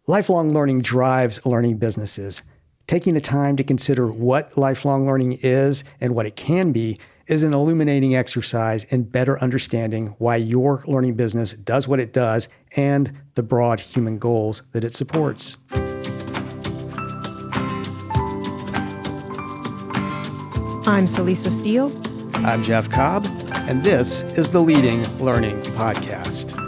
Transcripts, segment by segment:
Lifelong learning drives learning businesses. Taking the time to consider what lifelong learning is and what it can be is an illuminating exercise in better understanding why your learning business does what it does and the broad human goals that it supports. I'm Celisa Steele. I'm Jeff Cobb, and this is the Leading Learning Podcast.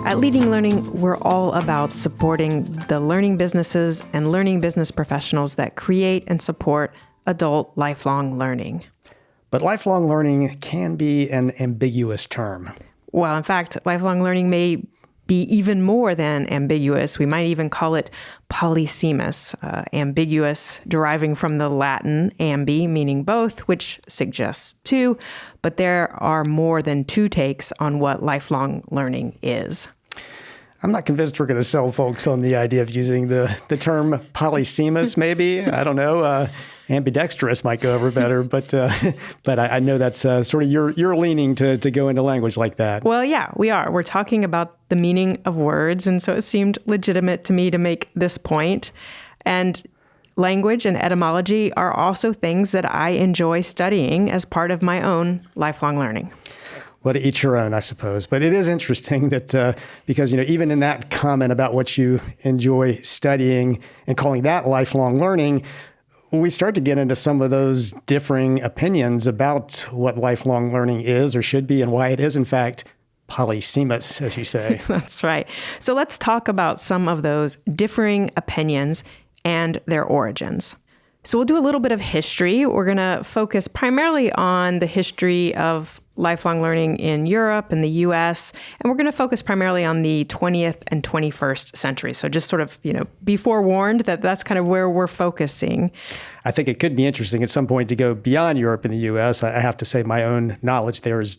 At Leading Learning, we're all about supporting the learning businesses and learning business professionals that create and support adult lifelong learning. But lifelong learning can be an ambiguous term. Well, in fact, lifelong learning may be even more than ambiguous. We might even call it polysemous, ambiguous, deriving from the Latin ambi, meaning both, which suggests two, but there are more than two takes on what lifelong learning is. I'm not convinced we're going to sell folks on the idea of using the term polysemous, maybe. I don't know. Ambidextrous might go over better, but I know that's sort of you're leaning to go into language like that. Well, yeah, we are. We're talking about the meaning of words, and so it seemed legitimate to me to make this point. And language and etymology are also things that I enjoy studying as part of my own lifelong learning. Well, to each your own, I suppose. But it is interesting that because, even in that comment about what you enjoy studying and calling that lifelong learning, we start to get into some of those differing opinions about what lifelong learning is or should be and why it is, in fact, polysemous, as you say. That's right. So let's talk about some of those differing opinions and their origins. So we'll do a little bit of history. We're going to focus primarily on the history of lifelong learning in Europe and the US, and we're going to focus primarily on the 20th and 21st century. So just sort of, be forewarned that that's kind of where we're focusing. I think it could be interesting at some point to go beyond Europe and the US. I have to say my own knowledge there is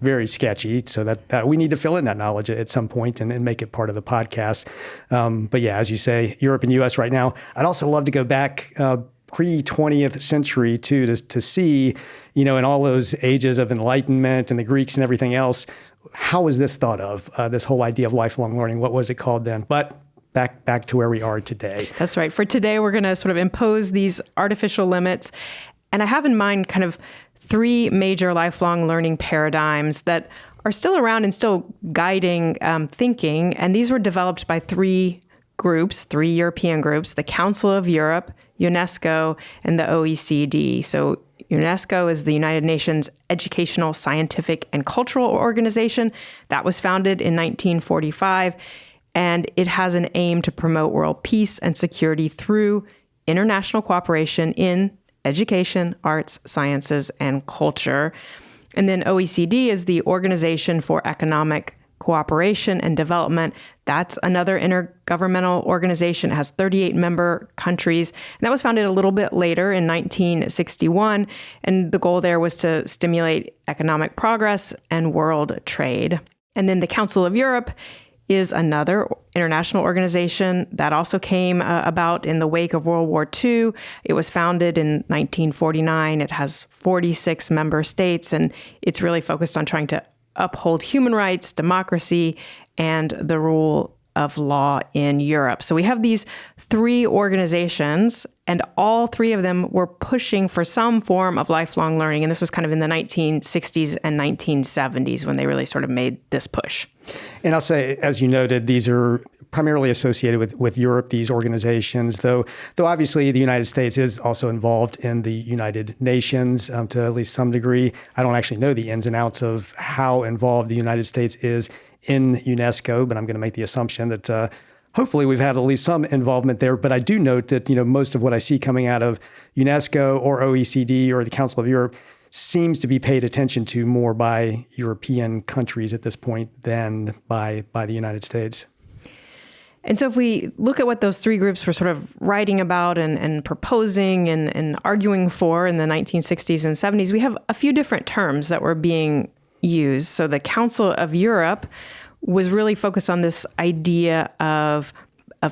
very sketchy, so that we need to fill in that knowledge at some point and make it part of the podcast. But yeah, as you say, Europe and US right now. I'd also love to go back pre-20th century too, to see, in all those ages of Enlightenment and the Greeks and everything else, how was this thought of, this whole idea of lifelong learning? What was it called then? But back to where we are today. That's right. For today, we're going to sort of impose these artificial limits. And I have in mind kind of three major lifelong learning paradigms that are still around and still guiding thinking. And these were developed by three European groups, the Council of Europe, UNESCO, and the OECD. So UNESCO is the United Nations Educational, Scientific, and Cultural Organization. That was founded in 1945, and it has an aim to promote world peace and security through international cooperation in education, arts, sciences, and culture. And then OECD is the Organization for Economic Cooperation and Development. That's another intergovernmental organization. It has 38 member countries. And that was founded a little bit later in 1961. And the goal there was to stimulate economic progress and world trade. And then the Council of Europe is another international organization that also came about in the wake of World War II. It was founded in 1949. It has 46 member states, and it's really focused on trying to uphold human rights, democracy, and the rule of law in Europe. So we have these three organizations, and all three of them were pushing for some form of lifelong learning. And this was kind of in the 1960s and 1970s when they really sort of made this push. And I'll say, as you noted, these are primarily associated with Europe, these organizations, though obviously the United States is also involved in the United Nations to at least some degree. I don't actually know the ins and outs of how involved the United States is in UNESCO, but I'm going to make the assumption that hopefully we've had at least some involvement there. But I do note that, most of what I see coming out of UNESCO or OECD or the Council of Europe seems to be paid attention to more by European countries at this point than by the United States. And so if we look at what those three groups were sort of writing about and proposing and arguing for in the 1960s and 70s, we have a few different terms that were being used. So the Council of Europe was really focused on this idea of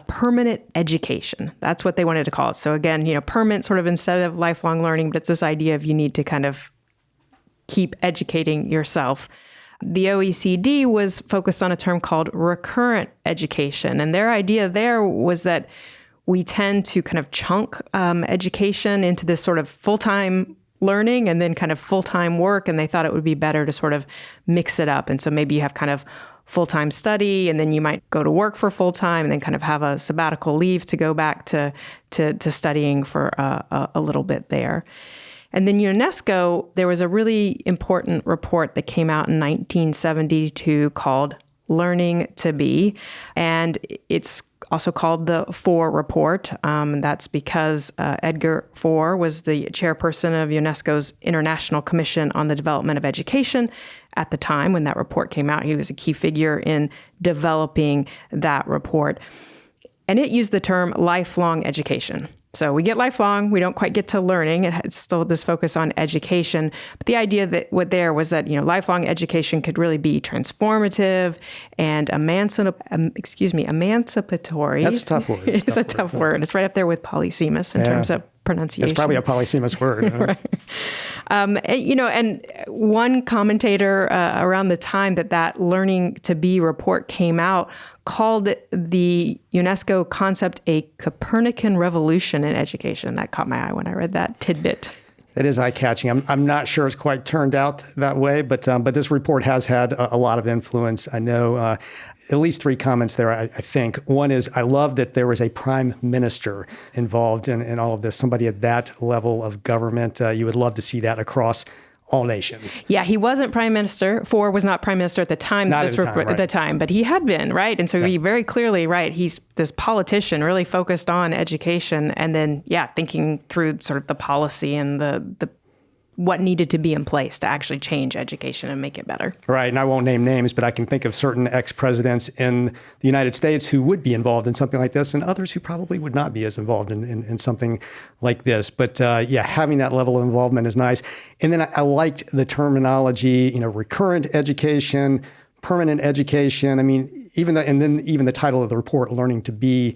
permanent education. That's what they wanted to call it. So again, permanent sort of instead of lifelong learning, but it's this idea of you need to kind of keep educating yourself. The OECD was focused on a term called recurrent education. And their idea there was that we tend to kind of chunk education into this sort of full-time learning and then kind of full-time work. And they thought it would be better to sort of mix it up. And so maybe you have kind of full-time study, and then you might go to work for full-time and then kind of have a sabbatical leave to go back to studying for a little bit there. And then UNESCO, there was a really important report that came out in 1972 called Learning to Be. And it's also called the Fore Report. That's because Edgar Fore was the chairperson of UNESCO's International Commission on the Development of Education. At the time when that report came out, he was a key figure in developing that report. And it used the term lifelong education. So we get lifelong, we don't quite get to learning. It's still this focus on education. But the idea that what there was that, lifelong education could really be transformative and emancipatory. That's a tough word. It's a tough word. It's right up there with polysemous in terms of pronunciation. It's probably a polysemous word. Right. And one commentator around the time that Learning to Be report came out called the UNESCO concept a Copernican revolution in education. That caught my eye when I read that tidbit. It is eye-catching. I'm not sure it's quite turned out that way, but this report has had a lot of influence. I know at least three comments there, I think. One is, I love that there was a prime minister involved in all of this, somebody at that level of government. You would love to see that across all nations. Yeah, he wasn't prime minister. Fore was not prime minister at the time. Not at the time, but he had been, right? And so he very clearly, right, he's this politician really focused on education and then, thinking through sort of the policy and the what needed to be in place to actually change education and make it better. Right, and I won't name names, but I can think of certain ex-presidents in the United States who would be involved in something like this and others who probably would not be as involved in something like this. But having that level of involvement is nice. And then I liked the terminology, recurrent education, permanent education. I mean, even the title of the report, Learning to Be,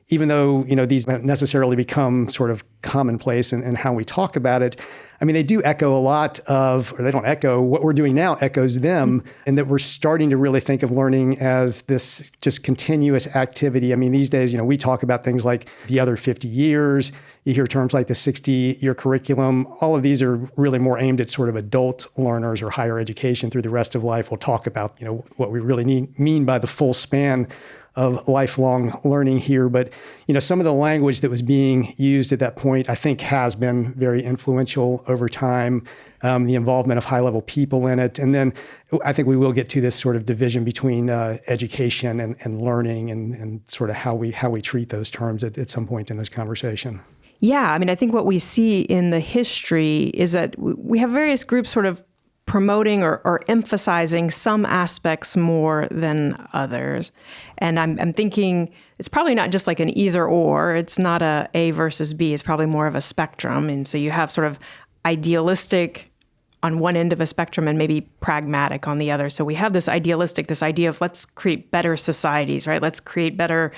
even though, these don't necessarily become sort of commonplace in how we talk about it, I mean, they do echo a lot of, or they don't echo, what we're doing now echoes them, and that we're starting to really think of learning as this just continuous activity. I mean, these days, we talk about things like the other 50 years. You hear terms like the 60-year curriculum. All of these are really more aimed at sort of adult learners or higher education through the rest of life. We'll talk about, what we really mean by the full span of lifelong learning here. But, some of the language that was being used at that point, I think has been very influential over time, the involvement of high-level people in it. And then I think we will get to this sort of division between education and learning and sort of how we treat those terms at some point in this conversation. Yeah, I mean, I think what we see in the history is that we have various groups sort of promoting or emphasizing some aspects more than others. And I'm thinking it's probably not just like an either or. It's not A versus B. It's probably more of a spectrum. And so you have sort of idealistic on one end of a spectrum and maybe pragmatic on the other. So we have this idealistic, this idea of let's create better societies, right? Let's create better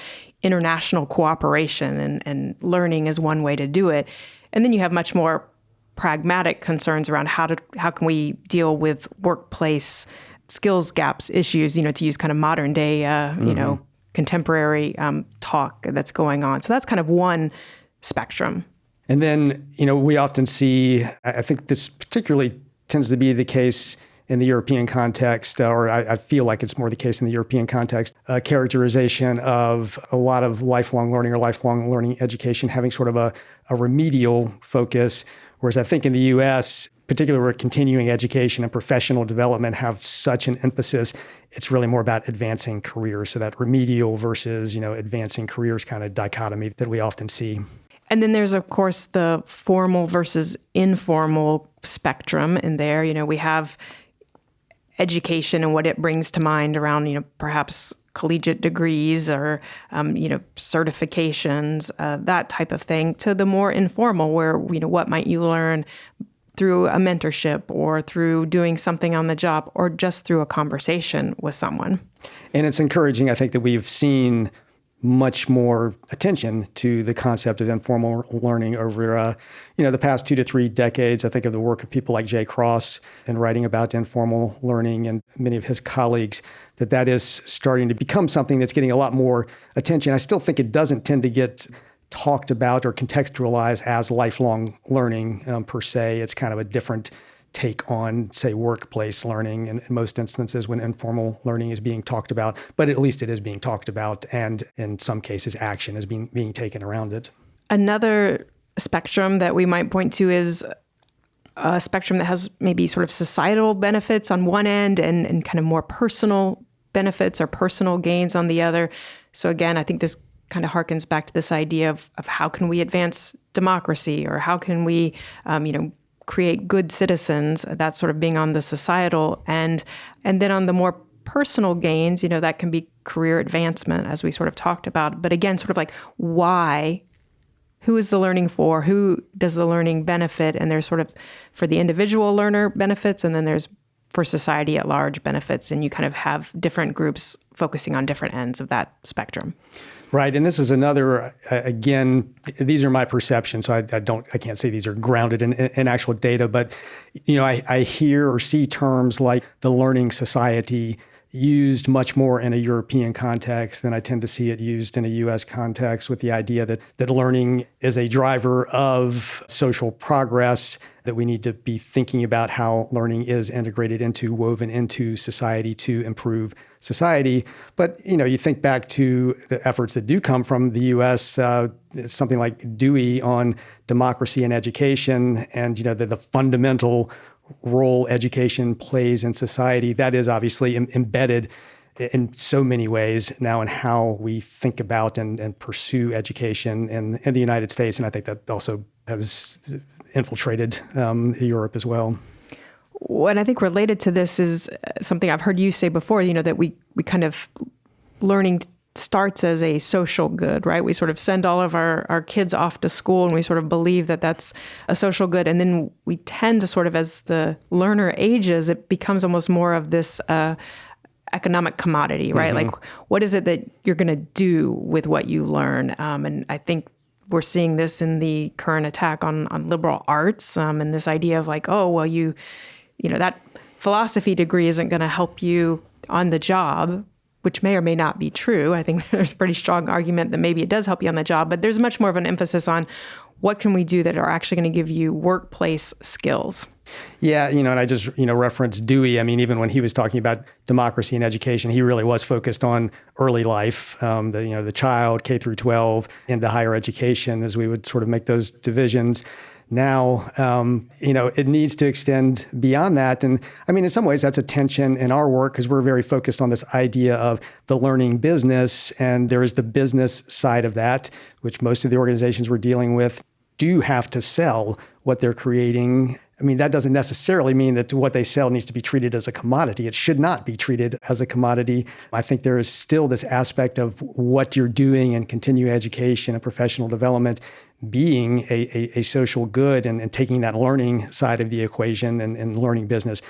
international cooperation, and learning is one way to do it. And then you have much more pragmatic concerns around how can we deal with workplace skills gaps issues, to use kind of modern day, contemporary talk that's going on. So that's kind of one spectrum. And then, we often see, I think this particularly tends to be the case in the European context, or I feel like it's more the case in the European context, characterization of a lot of lifelong learning or lifelong learning education having sort of a remedial focus. Whereas I think in the U.S., particularly where continuing education and professional development have such an emphasis, it's really more about advancing careers. So that remedial versus, advancing careers kind of dichotomy that we often see. And then there's, of course, the formal versus informal spectrum in there. We have education and what it brings to mind around, perhaps collegiate degrees or, certifications, that type of thing, to the more informal where, what might you learn through a mentorship or through doing something on the job or just through a conversation with someone. And it's encouraging, I think, that we've seen much more attention to the concept of informal learning over, the past 2 to 3 decades. I think of the work of people like Jay Cross and writing about informal learning and many of his colleagues, that is starting to become something that's getting a lot more attention. I still think it doesn't tend to get talked about or contextualized as lifelong learning per se. It's kind of a different take on, say, workplace learning in most instances when informal learning is being talked about, but at least it is being talked about, and in some cases action is being taken around it. Another spectrum that we might point to is a spectrum that has maybe sort of societal benefits on one end and kind of more personal benefits or personal gains on the other. So again, I think this kind of harkens back to this idea of how can we advance democracy, or how can we, create good citizens, that sort of being on the societal end. And then on the more personal gains, that can be career advancement, as we sort of talked about. But again, sort of like why, who is the learning for, who does the learning benefit? And there's sort of for the individual learner benefits, and then there's for society at large benefits. And you kind of have different groups focusing on different ends of that spectrum. Right. And this is another, again, these are my perceptions. So I can't say these are grounded in actual data, but, I hear or see terms like the learning society used much more in a European context than I tend to see it used in a U.S. context, with the idea that learning is a driver of social progress, that we need to be thinking about how learning is integrated woven into society to improve society. But, you think back to the efforts that do come from the U.S., something like Dewey on democracy and education, and, the fundamental role education plays in society. That is obviously embedded in so many ways now in how we think about and pursue education in the United States. And I think that also has infiltrated Europe as well. What I think related to this is something I've heard you say before, that we kind of learning starts as a social good, right? We sort of send all of our kids off to school, and we sort of believe that that's a social good. And then we tend to sort of, as the learner ages, it becomes almost more of this economic commodity, right? Mm-hmm. Like, what is it that you're going to do with what you learn? And I think we're seeing this in the current attack on liberal arts, and this idea of like, oh, well, that philosophy degree isn't going to help you on the job, which may or may not be true. I think there's a pretty strong argument that maybe it does help you on the job, but there's much more of an emphasis on what can we do that are actually going to give you workplace skills. Yeah, and I just, referenced Dewey. I mean, even when he was talking about democracy and education, he really was focused on early life, the child, K through 12, into higher education, as we would sort of make those divisions. Now, it needs to extend beyond that. And I mean, in some ways, that's a tension in our work, because we're very focused on this idea of the learning business. And there is the business side of that, which most of the organizations we're dealing with do have to sell what they're creating. I mean, that doesn't necessarily mean that what they sell needs to be treated as a commodity. It should not be treated as a commodity. I think there is still this aspect of what you're doing in continuing education and professional development being a social good, and taking that learning side of the equation and learning business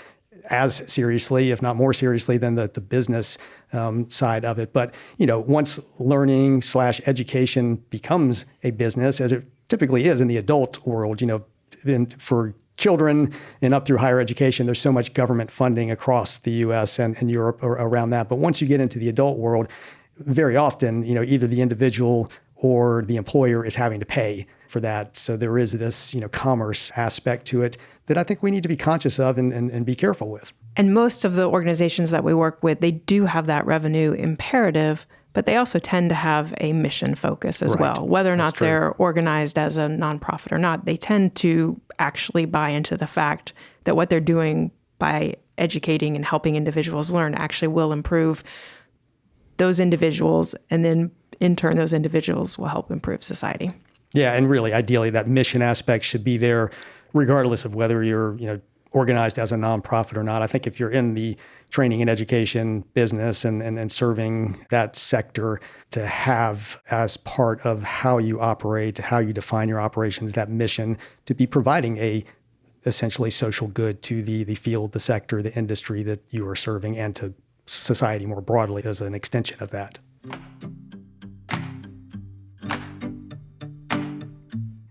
as seriously, if not more seriously, than the business side of it. But, once learning / education becomes a business, as it typically is in the adult world, for children and up through higher education, there's so much government funding across the U.S. and Europe around that. But once you get into the adult world, very often, either the individual or the employer is having to pay for that. So there is this, commerce aspect to it that I think we need to be conscious of and be careful with. And most of the organizations that we work with, they do have that revenue imperative, but they also tend to have a mission focus as well. Whether or not they're organized as a nonprofit or not, they tend to actually buy into the fact that what they're doing by educating and helping individuals learn actually will improve those individuals, and then in turn, those individuals will help improve society. Yeah, and really, ideally, that mission aspect should be there regardless of whether you're, organized as a nonprofit or not. I think if you're in the training and education business and serving that sector, to have as part of how you operate, how you define your operations, that mission to be providing a essentially social good to the field, the sector, the industry that you are serving, and to society more broadly as an extension of that.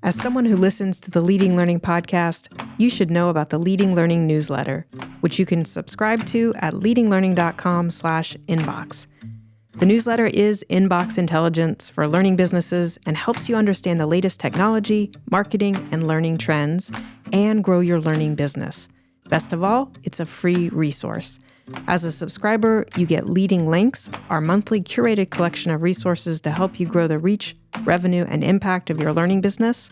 As someone who listens to the Leading Learning podcast, you should know about the Leading Learning newsletter, which you can subscribe to at leadinglearning.com/inbox. The newsletter is inbox intelligence for learning businesses and helps you understand the latest technology, marketing, and learning trends and grow your learning business. Best of all, it's a free resource. As a subscriber, you get Leading Links, our monthly curated collection of resources to help you grow the reach, revenue, and impact of your learning business.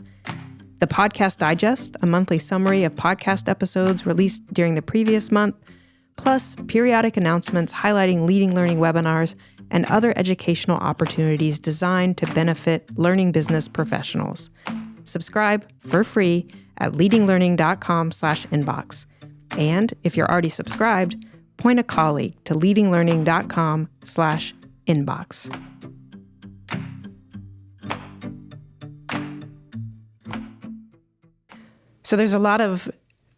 The Podcast Digest, a monthly summary of podcast episodes released during the previous month, plus periodic announcements highlighting Leading Learning webinars and other educational opportunities designed to benefit learning business professionals. Subscribe for free at leadinglearning.com/inbox. And if you're already subscribed, point a colleague to leadinglearning.com/inbox. So there's a lot of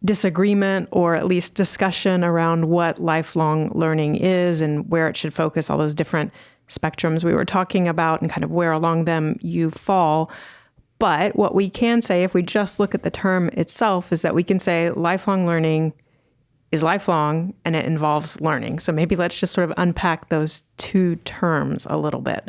disagreement or at least discussion around what lifelong learning is and where it should focus, all those different spectrums we were talking about and kind of where along them you fall. But what we can say, if we just look at the term itself, is that we can say lifelong learning is lifelong and it involves learning. So maybe let's just sort of unpack those two terms a little bit.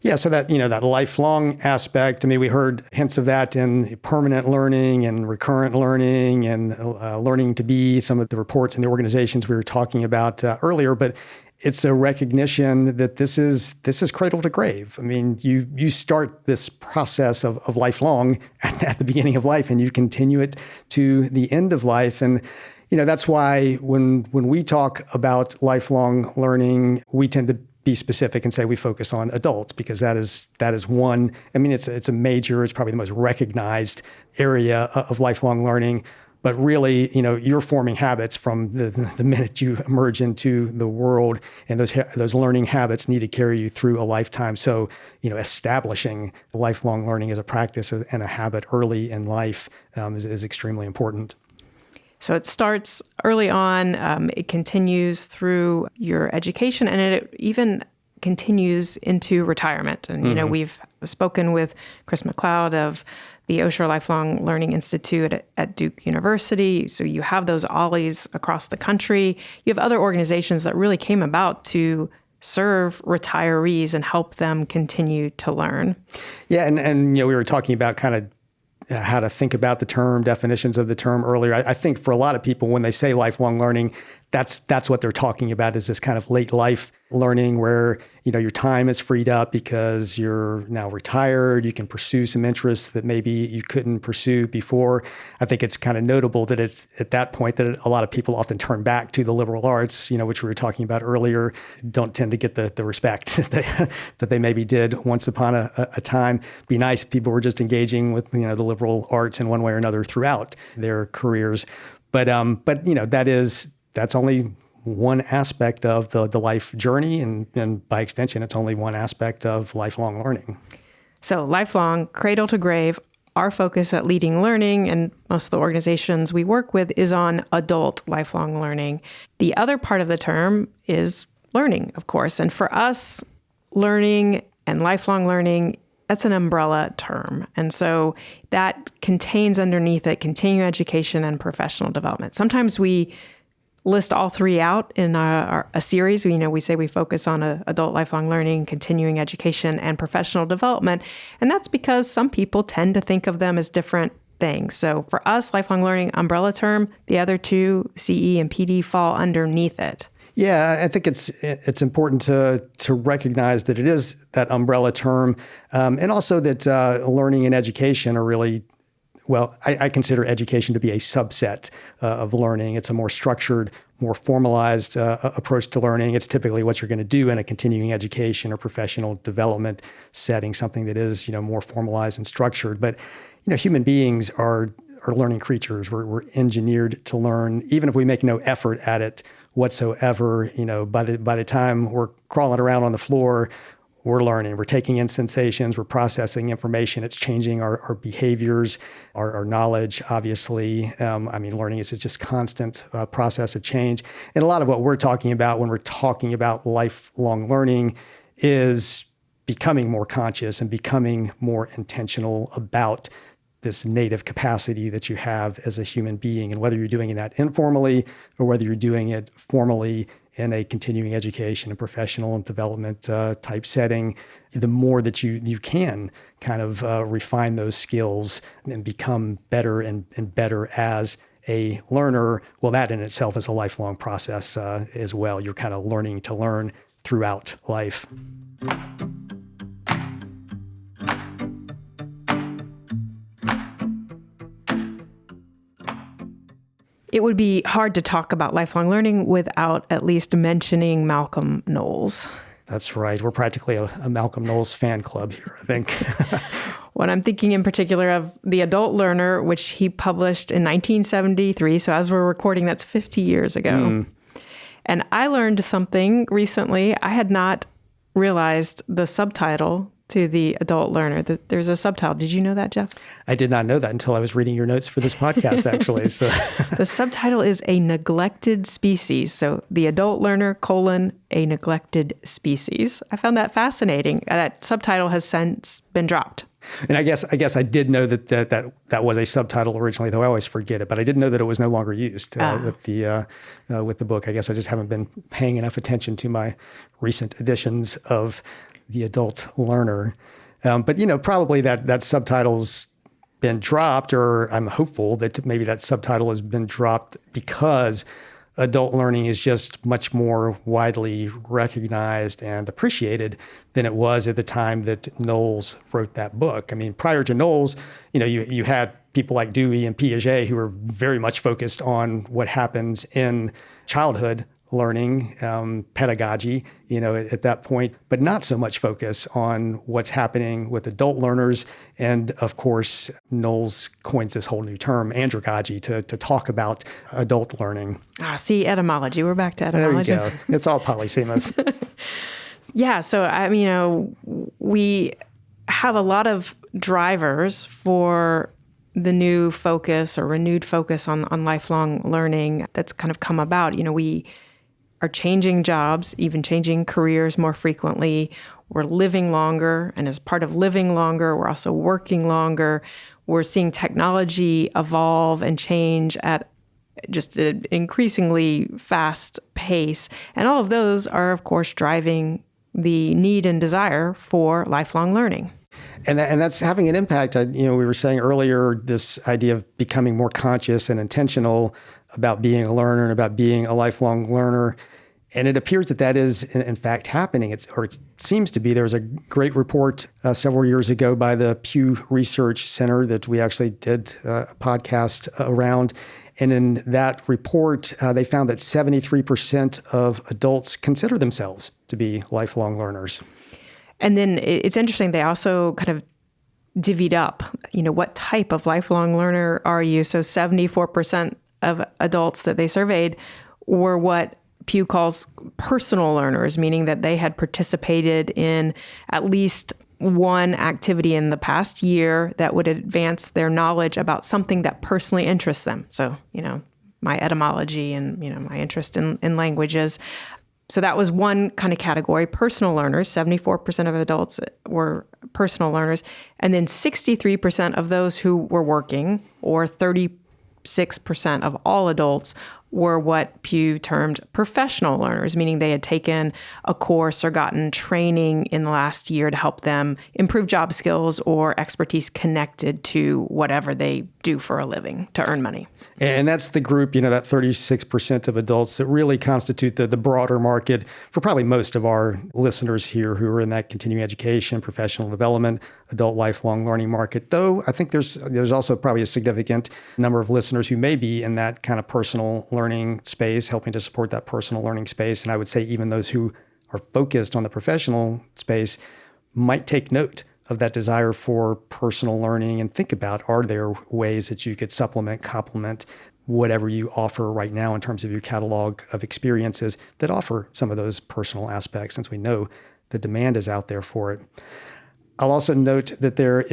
Yeah, so that, that lifelong aspect, I mean, we heard hints of that in permanent learning and recurrent learning and learning to be, some of the reports and the organizations we were talking about earlier, but it's a recognition that this is cradle to grave. I mean, you start this process of lifelong at the beginning of life and you continue it to the end of life. And that's why when we talk about lifelong learning, we tend to be specific and say we focus on adults because that is one. I mean, it's probably the most recognized area of lifelong learning. But really, you're forming habits from the minute you emerge into the world, and those learning habits need to carry you through a lifetime. So, establishing lifelong learning as a practice and a habit early in life is extremely important. So it starts early on, it continues through your education, and it even continues into retirement. And, we've spoken with Chris McLeod of the Osher Lifelong Learning Institute at Duke University. So you have those OLLIs across the country. You have other organizations that really came about to serve retirees and help them continue to learn. Yeah, and we were talking about kind of how to think about the term, definitions of the term earlier. I think for a lot of people, when they say lifelong learning, that's what they're talking about, is this kind of late life learning where, your time is freed up because you're now retired. You can pursue some interests that maybe you couldn't pursue before. I think it's kind of notable that it's at that point that a lot of people often turn back to the liberal arts, which we were talking about earlier, don't tend to get the respect that they maybe did once upon a time. It'd be nice if people were just engaging with, the liberal arts in one way or another throughout their careers. But that's only one aspect of the life journey, and by extension, it's only one aspect of lifelong learning. So lifelong, cradle to grave, our focus at Leading Learning and most of the organizations we work with is on adult lifelong learning. The other part of the term is learning, of course. And for us, learning and lifelong learning, that's an umbrella term. And so that contains underneath it continuing education and professional development. Sometimes we list all three out in a series. We say we focus on adult lifelong learning, continuing education, and professional development. And that's because some people tend to think of them as different things. So for us, lifelong learning, umbrella term, the other two, CE and PD, fall underneath it. Yeah, I think it's important to recognize that it is that umbrella term, and also that learning and education are really, well, I consider education to be a subset of learning. It's a more structured, more formalized approach to learning. It's typically what you're going to do in a continuing education or professional development setting, something that is, more formalized and structured. But, human beings are learning creatures. We're engineered to learn, even if we make no effort at it whatsoever. By the time we're crawling around on the floor, we're learning, we're taking in sensations, we're processing information. It's changing our behaviors, our knowledge, obviously. Learning is just constant process of change. And a lot of what we're talking about when we're talking about lifelong learning is becoming more conscious and becoming more intentional about this native capacity that you have as a human being. And whether you're doing that informally or whether you're doing it formally in a continuing education and professional development type setting, the more that you can kind of refine those skills and become better and better as a learner, well, that in itself is a lifelong process as well. You're kind of learning to learn throughout life. It would be hard to talk about lifelong learning without at least mentioning Malcolm Knowles. That's right. We're practically a Malcolm Knowles fan club here, I think. What I'm thinking in particular of The Adult Learner, which he published in 1973. So as we're recording, that's 50 years ago. And I learned something recently. I had not realized the subtitle to The Adult Learner. There's a subtitle. Did you know that, Jeff? I did not know that until I was reading your notes for this podcast, actually. So the subtitle is A Neglected Species. So The Adult Learner, A Neglected Species. I found that fascinating. That subtitle has since been dropped. And I guess I did know that was a subtitle originally, though I always forget it. But I didn't know that it was no longer used with the book. I guess I just haven't been paying enough attention to my recent editions of The Adult Learner. But probably that subtitle's been dropped, or I'm hopeful that maybe that subtitle has been dropped because adult learning is just much more widely recognized and appreciated than it was at the time that Knowles wrote that book. I mean, prior to Knowles, you had people like Dewey and Piaget who were very much focused on what happens in childhood learning, pedagogy, at that point, but not so much focus on what's happening with adult learners. And of course, Knowles coins this whole new term, andragogy, to talk about adult learning. See, etymology. We're back to etymology. There you go. It's all polysemous. Yeah. So, we have a lot of drivers for the new focus or renewed focus on lifelong learning that's kind of come about. We are changing jobs, even changing careers more frequently. We're living longer. And as part of living longer, we're also working longer. We're seeing technology evolve and change at just an increasingly fast pace. And all of those are, of course, driving the need and desire for lifelong learning. And that's having an impact. We were saying earlier, this idea of becoming more conscious and intentional about being a learner and about being a lifelong learner. And it appears that is, in fact, happening. It seems to be. There was a great report several years ago by the Pew Research Center that we actually did a podcast around. And in that report, they found that 73% of adults consider themselves to be lifelong learners. And then it's interesting, they also kind of divvied up, what type of lifelong learner are you? So 74% of adults that they surveyed were what Pew calls personal learners, meaning that they had participated in at least one activity in the past year that would advance their knowledge about something that personally interests them. So, my etymology and, my interest in languages. So that was one kind of category, personal learners. 74% of adults were personal learners. And then 63% of those who were working, or 36% of all adults, were what Pew termed professional learners, meaning they had taken a course or gotten training in the last year to help them improve job skills or expertise connected to whatever they do for a living to earn money. And that's the group, that 36% of adults that really constitute the broader market for probably most of our listeners here who are in that continuing education, professional development, adult lifelong learning market. Though I think there's also probably a significant number of listeners who may be in that kind of personal learning space, helping to support that personal learning space. And I would say even those who are focused on the professional space might take note of that desire for personal learning and think about, are there ways that you could supplement, complement whatever you offer right now in terms of your catalog of experiences that offer some of those personal aspects, since we know the demand is out there for it. I'll also note that there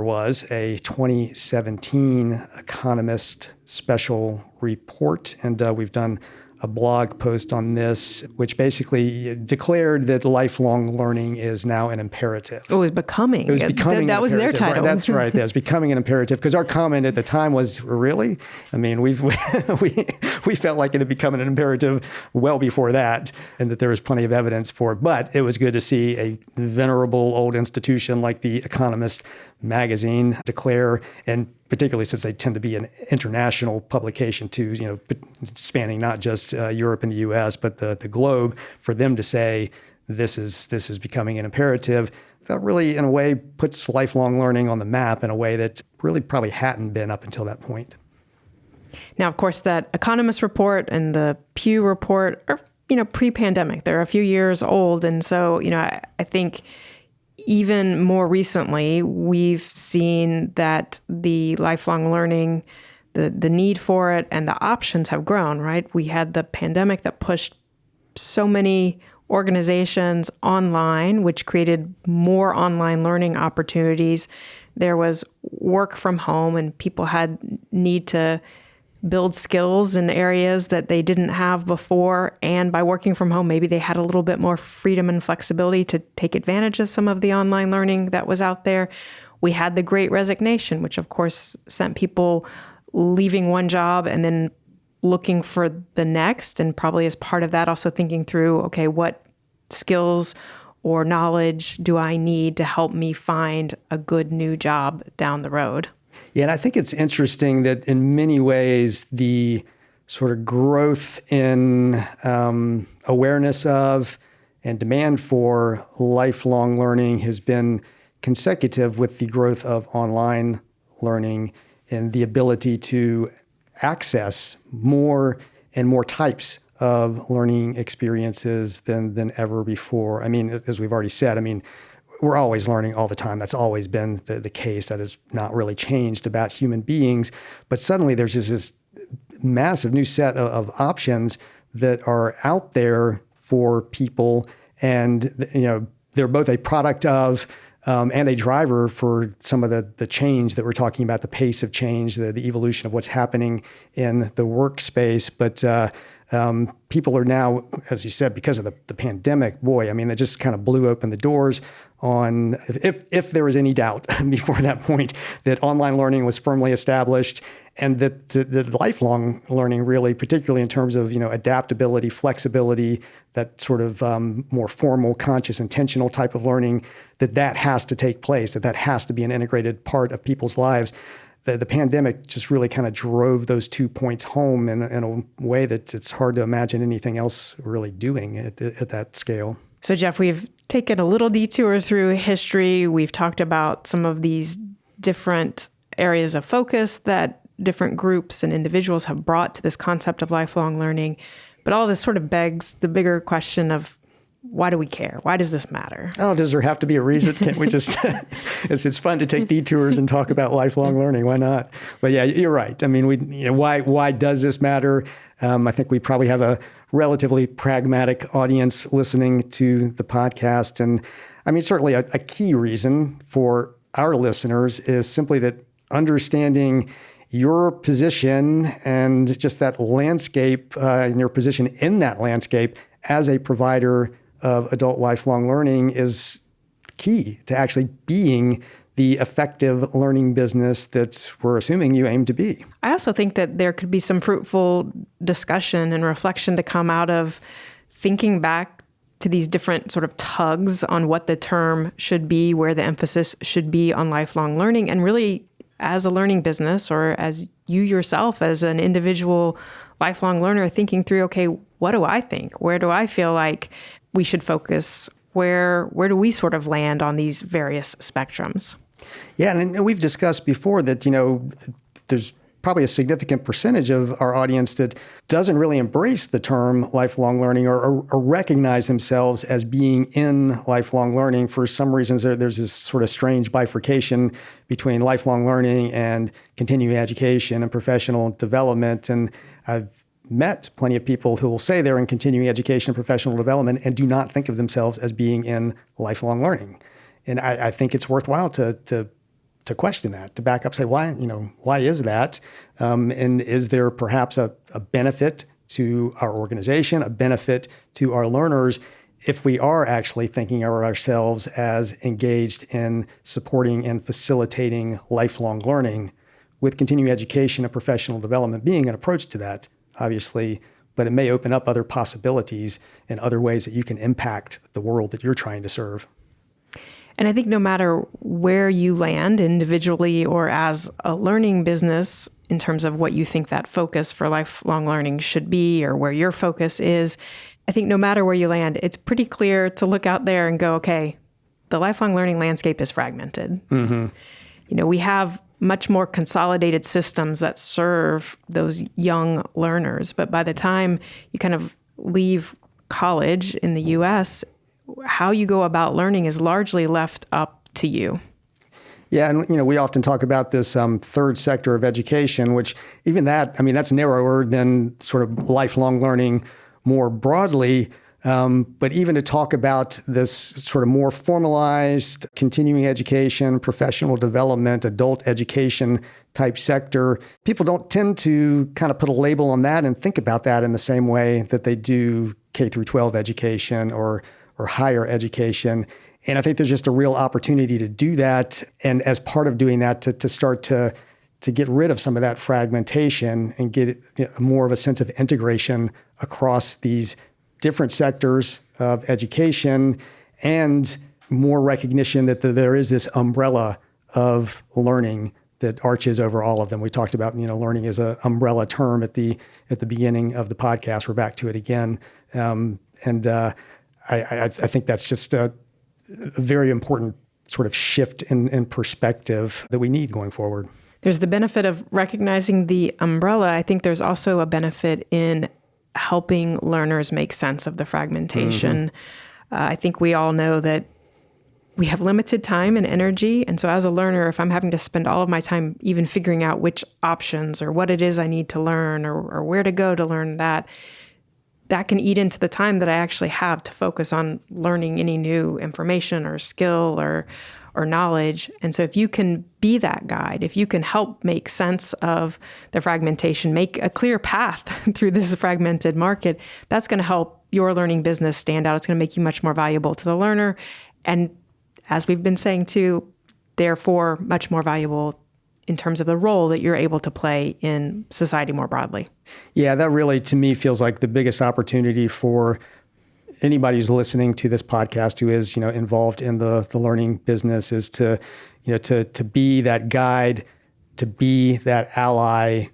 was a 2017 Economist special report, and we've done a blog post on this, which basically declared that lifelong learning is now an imperative. It was becoming. It was becoming that an was their imperative. title. Right, that's right. That's becoming an imperative. Because our comment at the time was, really? I mean, we felt like it had become an imperative well before that, and that there was plenty of evidence for it. But it was good to see a venerable old institution like The Economist magazine declare, and particularly since they tend to be an international publication too, spanning not just Europe and the U.S., but the globe, for them to say this is becoming an imperative, that really, in a way, puts lifelong learning on the map in a way that really probably hadn't been up until that point. Now, of course, that Economist report and the Pew report are, pre-pandemic. They're a few years old. And so, I think even more recently, we've seen that the lifelong learning, the need for it and the options have grown, right? We had the pandemic that pushed so many organizations online, which created more online learning opportunities. There was work from home, and people had need to build skills in areas that they didn't have before. And by working from home, maybe they had a little bit more freedom and flexibility to take advantage of some of the online learning that was out there. We had the Great Resignation, which of course sent people leaving one job and then looking for the next. And probably as part of that, also thinking through, okay, what skills or knowledge do I need to help me find a good new job down the road? Yeah, and I think it's interesting that in many ways, the sort of growth in awareness of and demand for lifelong learning has been consecutive with the growth of online learning and the ability to access more and more types of learning experiences than ever before. I mean, as we've already said, we're always learning all the time. That's always been the case. That has not really changed about human beings. But suddenly there's just this massive new set of options that are out there for people. And, they're both a product of and a driver for some of the change that we're talking about, the pace of change, the evolution of what's happening in the workspace. But people are now, as you said, because of the pandemic, they just kind of blew open the doors on, if there was any doubt before that point, that online learning was firmly established, and that the lifelong learning really, particularly in terms of, adaptability, flexibility, that sort of more formal, conscious, intentional type of learning, that has to take place, that has to be an integrated part of people's lives. The pandemic just really kind of drove those 2 points home in a way that it's hard to imagine anything else really doing at that scale. So, Jeff, we've taken a little detour through history. We've talked about some of these different areas of focus that different groups and individuals have brought to this concept of lifelong learning. But all this sort of begs the bigger question of, why do we care? Why does this matter? Oh, does there have to be a reason? Can't we just, it's fun to take detours and talk about lifelong learning. Why not? But yeah, you're right. Why does this matter? I think we probably have a relatively pragmatic audience listening to the podcast. And certainly a key reason for our listeners is simply that understanding your position and just that landscape and your position in that landscape as a provider of adult lifelong learning is key to actually being the effective learning business that we're assuming you aim to be. I also think that there could be some fruitful discussion and reflection to come out of thinking back to these different sort of tugs on what the term should be, where the emphasis should be on lifelong learning, and really as a learning business, or as you yourself as an individual lifelong learner, thinking through, okay, what do I think? Where do I feel like we should focus? Where do we sort of land on these various spectrums? Yeah, and we've discussed before that, there's probably a significant percentage of our audience that doesn't really embrace the term lifelong learning or recognize themselves as being in lifelong learning. For some reasons, there's this sort of strange bifurcation between lifelong learning and continuing education and professional development. And I've met plenty of people who will say they're in continuing education and professional development and do not think of themselves as being in lifelong learning. And I think it's worthwhile to question that, to back up, say, why is that? And is there perhaps a benefit to our organization, a benefit to our learners, if we are actually thinking of ourselves as engaged in supporting and facilitating lifelong learning, with continuing education and professional development being an approach to that, obviously, but it may open up other possibilities and other ways that you can impact the world that you're trying to serve. And I think no matter where you land individually or as a learning business, in terms of what you think that focus for lifelong learning should be or where your focus is, I think no matter where you land, it's pretty clear to look out there and go, okay, the lifelong learning landscape is fragmented. Mm-hmm. We have much more consolidated systems that serve those young learners. But by the time you kind of leave college in the U.S., how you go about learning is largely left up to you. Yeah, and we often talk about this third sector of education, which even that, that's narrower than sort of lifelong learning more broadly. But even to talk about this sort of more formalized continuing education, professional development, adult education type sector, people don't tend to kind of put a label on that and think about that in the same way that they do K through 12 education or higher education. And I think there's just a real opportunity to do that. And as part of doing that, to start to get rid of some of that fragmentation and get more of a sense of integration across these different sectors of education and more recognition that there is this umbrella of learning that arches over all of them. We talked about, learning as an umbrella term at the beginning of the podcast. We're back to it again. I think that's just a very important sort of shift in perspective that we need going forward. There's the benefit of recognizing the umbrella. I think there's also a benefit in helping learners make sense of the fragmentation. Mm-hmm. I think we all know that we have limited time and energy. And so as a learner, if I'm having to spend all of my time even figuring out which options or what it is I need to learn or where to go to learn that can eat into the time that I actually have to focus on learning any new information or skill or knowledge. And so if you can be that guide, if you can help make sense of the fragmentation, make a clear path through this fragmented market, that's going to help your learning business stand out. It's going to make you much more valuable to the learner. And as we've been saying too, therefore much more valuable in terms of the role that you're able to play in society more broadly. Yeah, that really, to me, feels like the biggest opportunity for anybody who's listening to this podcast who is, involved in the learning business is to be that guide, to be that ally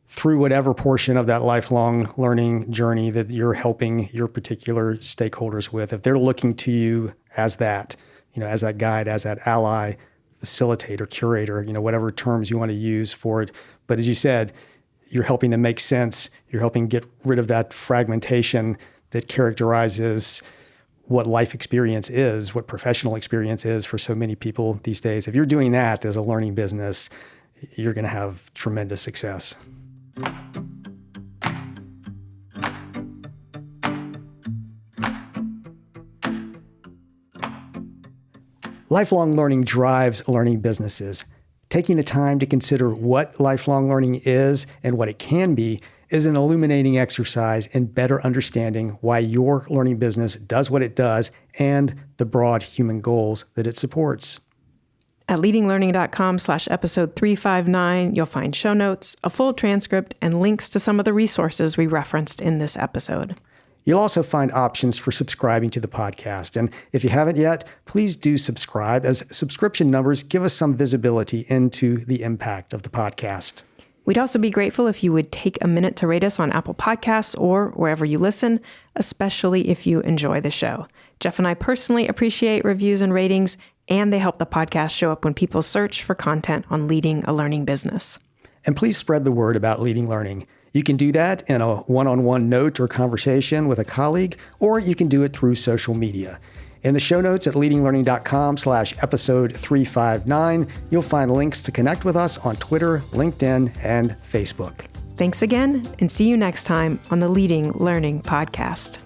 through whatever portion of that lifelong learning journey that you're helping your particular stakeholders with. If they're looking to you as that, as that guide, as that ally, facilitator, curator, whatever terms you want to use for it. But as you said, you're helping them make sense. You're helping get rid of that fragmentation that characterizes what life experience is, what professional experience is for so many people these days. If you're doing that as a learning business, you're going to have tremendous success. Lifelong learning drives learning businesses. Taking the time to consider what lifelong learning is and what it can be is an illuminating exercise in better understanding why your learning business does what it does and the broad human goals that it supports. At leadinglearning.com/episode 359, you'll find show notes, a full transcript, and links to some of the resources we referenced in this episode. You'll also find options for subscribing to the podcast. And if you haven't yet, please do subscribe, as subscription numbers give us some visibility into the impact of the podcast. We'd also be grateful if you would take a minute to rate us on Apple Podcasts or wherever you listen, especially if you enjoy the show. Jeff and I personally appreciate reviews and ratings, and they help the podcast show up when people search for content on leading a learning business. And please spread the word about Leading Learning. You can do that in a one-on-one note or conversation with a colleague, or you can do it through social media. In the show notes at leadinglearning.com/episode 359, you'll find links to connect with us on Twitter, LinkedIn, and Facebook. Thanks again, and see you next time on the Leading Learning Podcast.